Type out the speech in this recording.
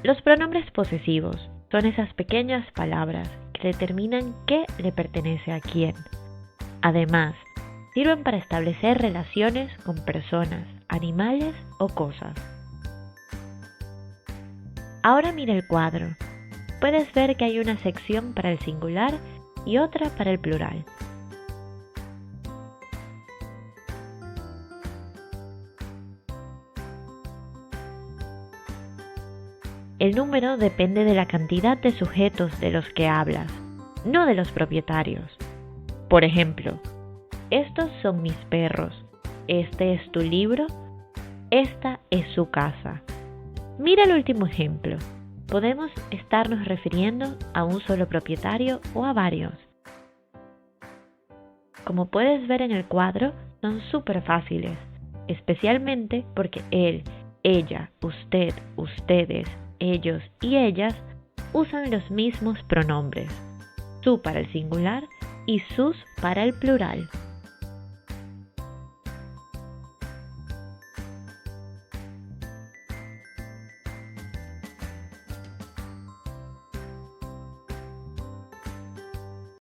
Los pronombres posesivos son esas pequeñas palabras que determinan qué le pertenece a quién. Además, sirven para establecer relaciones con personas, animales o cosas. Ahora mira el cuadro. Puedes ver que hay una sección para el singular y otra para el plural. El número depende de la cantidad de sujetos de los que hablas, no de los propietarios. Por ejemplo, estos son mis perros, este es tu libro, esta es su casa. Mira el último ejemplo. Podemos estarnos refiriendo a un solo propietario o a varios. Como puedes ver en el cuadro, son súper fáciles, especialmente porque él, ella, usted, ustedes, ellos y ellas usan los mismos pronombres, tú para el singular y sus para el plural.